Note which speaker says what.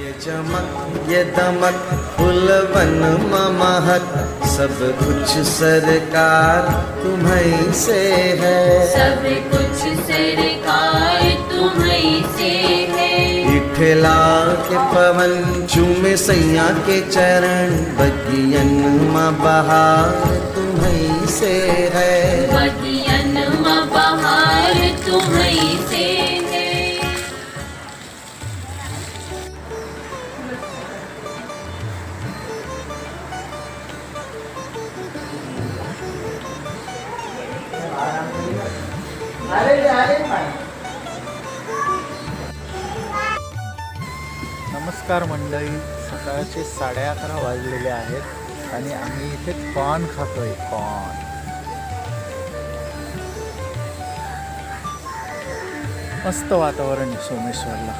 Speaker 1: ये चमक ये दमक फुलवन महक सब कुछ सरकार तुम्हीं से है।
Speaker 2: सब कुछ सरकार तुम्हीं से है।
Speaker 1: ठेला के पवन चूमे सैया के चरण बगियन माँ बहार तुम्हीं से है।
Speaker 2: बगियन माँ बहार तुम्हीं से है।
Speaker 3: नमस्कार मंडळी, सकाळचे 11:30 वाजलेले आहेत आणि आम्ही इथे कॉर्न खातोय. कॉर्न मस्त वातावरण आहे सोमेश्वरला.